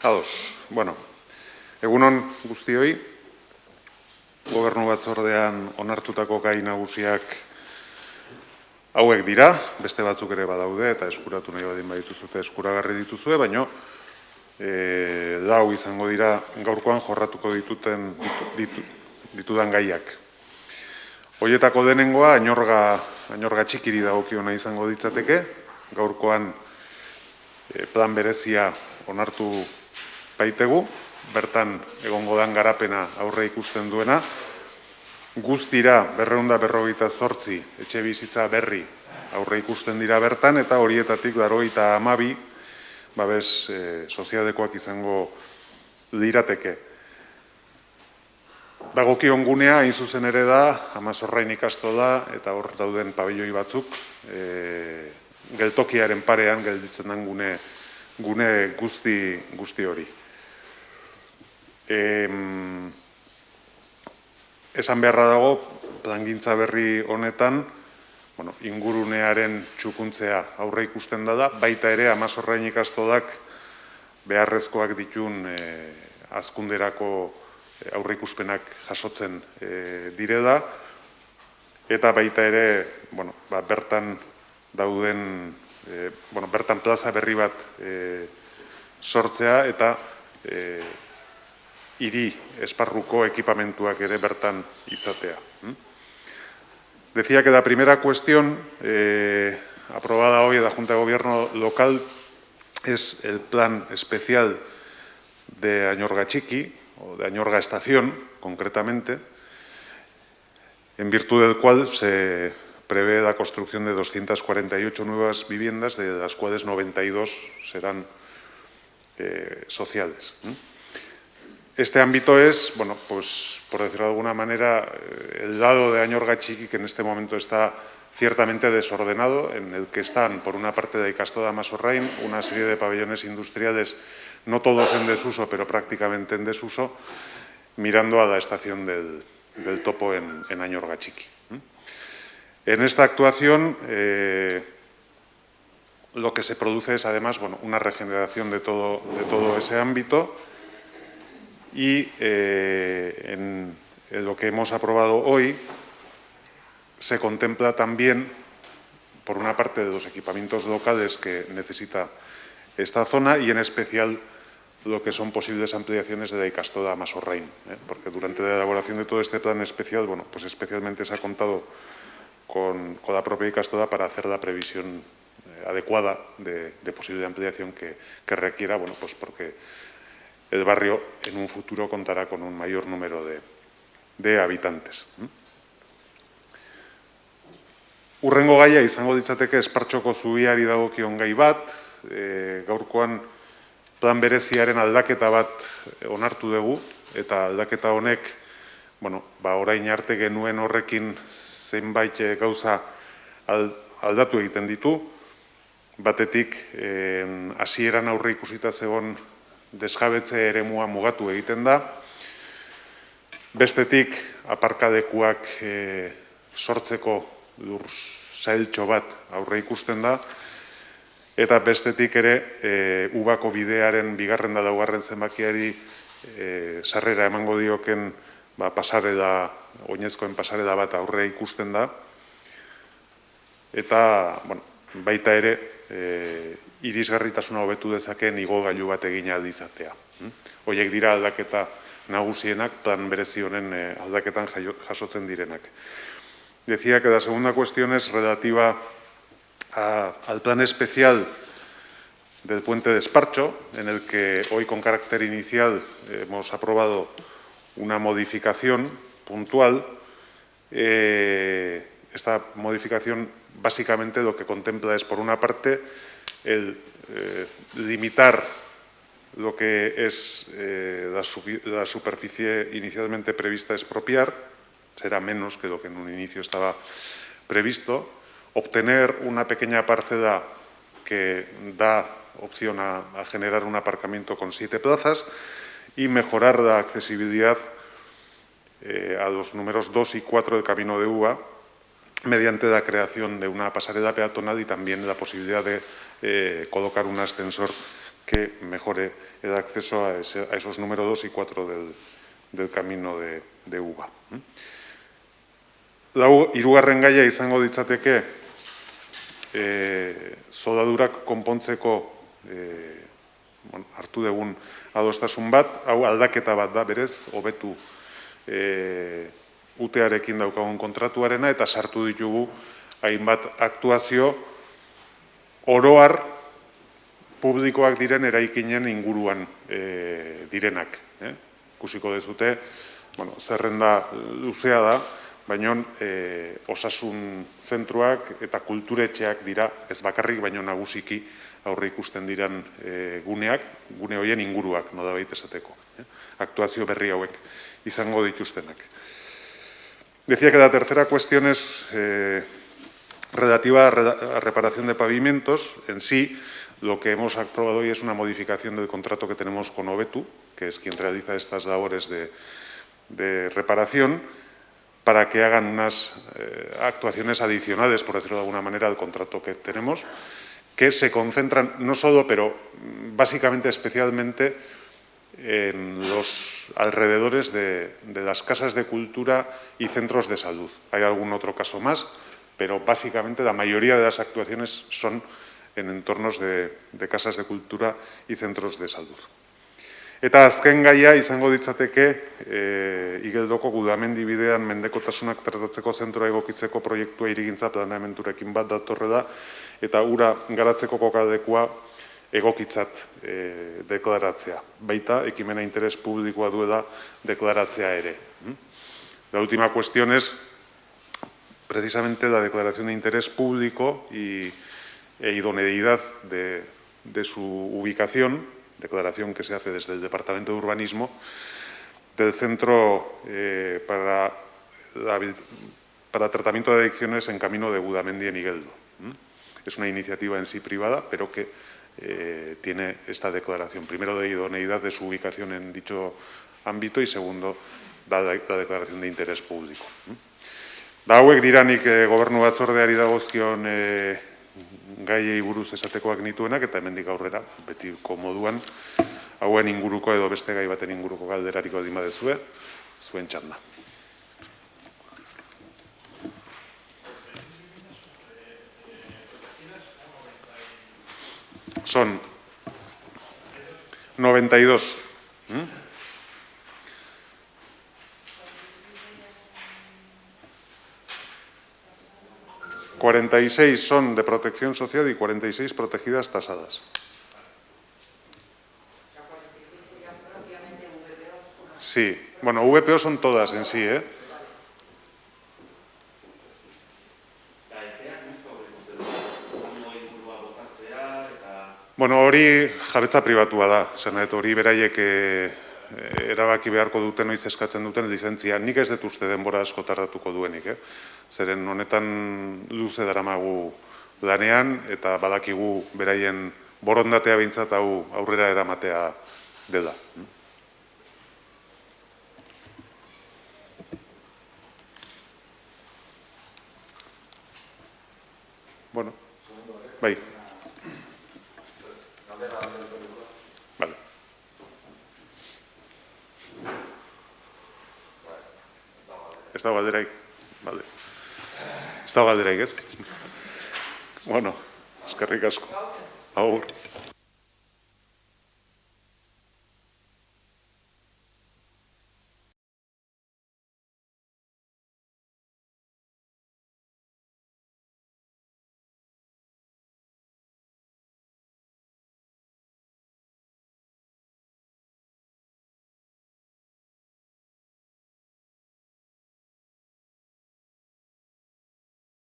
Ados. Bueno, egunon guztioi, Gobernu Batzordean onartutako gai nagusiak hauek dira, beste batzuk ere badaude eta eskuratu nahi badin badituzute eskuragarri dituzue, baino lau izango dira gaurkoan jorratuko ditudan gaiak. Hoietako denengoa añorga txikiri dagokiona izango ditzateke, gaurkoan plan berezia onartu baitegu, bertan egongo dan garapena aurre ikusten duena, guztira 258 etxe bizitza berri aurre ikusten dira bertan, eta horietatik 92 babes sozialekoak izango lirateke. Dagokion gunea, hain zuzen ere da, Amazorrain ikastola eta hor dauden pabelloi batzuk, geltokiaren parean gelditzen den gune guzti hori. Esan beharra dago, plangintza berri honetan, ingurunearen txukuntzea aurre ikusten da, baita ere Amazorrain ikastolak beharrezkoak ditun hazkunderako aurre ikuspenak jasotzen direla, eta baita ere bertan dauden, bertan plaza berri bat sortzea eta hiri esparruko ekipamentuak ere bertan izatea. Decía que la primera cuestión aprobada hoy en la Junta de Gobierno local es el plan especial de Añorga Txiki, o de Añorga Estación, concretamente, en virtud del cual se prevé la construcción de 248 nuevas viviendas, de las cuales 92 serán sociales. Este ámbito es, por decirlo de alguna manera, el lado de Añorga Txiki que en este momento está ciertamente desordenado, en el que están, por una parte de Ikastola Amazorrain, una serie de pabellones industriales, no todos en desuso, pero prácticamente en desuso, mirando a la estación del topo en Añorga Txiki. En esta actuación, lo que se produce es, además, una regeneración de todo ese ámbito. Y en lo que hemos aprobado hoy se contempla también, por una parte, de los equipamientos locales que necesita esta zona y, en especial, lo que son posibles ampliaciones de la Ikastola Amazorrain, porque durante la elaboración de todo este plan especial, especialmente se ha contado con la propia Ikastola para hacer la previsión adecuada de posible ampliación que requiera, porque el barrio en un futuro contará con un mayor número de habitantes. Hurrengo gaia izango ditzateke espartxoko zubiari dagokion gai bat, gaurkoan plan bereziaren aldaketa bat onartu dugu, eta aldaketa honek, orain arte genuen horrekin zenbait gauza aldatu egiten ditu, batetik hasieran aurre ikusita zegoen desjabetze eremua mugatu egiten da, bestetik aparkalekuak sortzeko lur sailtxo bat aurre ikusten da, eta bestetik ere Ubako bidearen bigarren da laugarren zenbakiari sarrera emango dioken oinezkoen pasarela bat aurre ikusten da, eta baita ere irisgarritasuna hobetu dezakeen igogailu bat egin ahal izatea. Horiek dira aldaketa nagusienak, plan berezi honen aldaketan jasotzen direnak. Decía que la segunda cuestión es relativa al plan especial del puente de Espartxo, en el que hoy con carácter inicial hemos aprobado una modificación puntual. Esta modificación básicamente lo que contempla es, por una parte, el limitar lo que es la superficie inicialmente prevista expropiar, será menos que lo que en un inicio estaba previsto, obtener una pequeña parcela que da opción a generar un aparcamiento con 7 plazas y mejorar la accesibilidad a los números 2 y 4 del Camino de Uva, mediante la creación de una pasarela peatonal y también la posibilidad de colocar un ascensor que mejore el acceso a esos número 2 y 4 del camino de uva. Hirugarren gaia izango ditzateke zodadurak konpontzeko hartu dugun adostasun bat, hau aldaketa bat da berez, hobetu UTEarekin daukagun kontratuarena eta sartu ditugu hainbat aktuazio oroar publikoak diren eraikinen inguruan direnak. Ikusiko dezute, zerrenda luzea da, baina osasun zentruak eta kulturetxeak dira, ez bakarrik, baina nagusiki aurre ikusten diren guneak, gune horien inguruak, nodabait esateko. Actuazio berri hauek izango dituztenak. Decía que la tercera cuestión es relativa a reparación de pavimentos. En sí, lo que hemos aprobado hoy es una modificación del contrato que tenemos con Obetu, que es quien realiza estas labores de reparación, para que hagan unas actuaciones adicionales, por decirlo de alguna manera, al contrato que tenemos, que se concentran no solo, pero básicamente, especialmente, en los alrededores de las casas de cultura y centros de salud. Hay algún otro caso más, pero básicamente la mayoría de las actuaciones son en entornos de casas de cultura y centros de salud. Eta azken gaia izango ditzateke Igeldoko Gudamendi bidean mendekotasunak tratatzeko zentroa egokitzeko proiektua hirigintza planeamendurekin bat datorrela eta ura garatzeko kokadekua egokitzat deklaratzea. Baita, ekimena interes publikoa duela deklaratzea ere. La última cuestión es precisamente la declaración de interés público e idoneidad de su ubicación, declaración que se hace desde el Departamento de Urbanismo, del Centro para Tratamiento de Adicciones en Camino de Gudamendi en Igeldo. Es una iniciativa en sí privada, pero que tiene esta declaración, primero de idoneidad de su ubicación en dicho ámbito y segundo, la declaración de interés público. Da hauek diranik gobernu batzordeari dagozkion gaiei buruz esatekoak nituenak eta hemendik aurrera, betiko moduan, hauen inguruko edo beste gai baten inguruko galderariko dima dezue, zuen txanda. Son 92. 46 son de protección social y 46 protegidas tasadas. Sí, bueno, VPO son todas en sí, ¿eh? Bueno, hori jabetza pribatua da, zenet hori beraiek erabaki beharko duten, noiz eskatzen duten lizentzia. Nik ez dut uste denbora asko tardatuko duenik, Zeren honetan luze daramagu lanean eta badakigu beraien borondatea behintzat hau aurrera eramatea dela. Bueno, bai. Vale. Ez da galderaik. Vale. Ez da galderaik, ez? Bueno, eskerrik asko. Agur.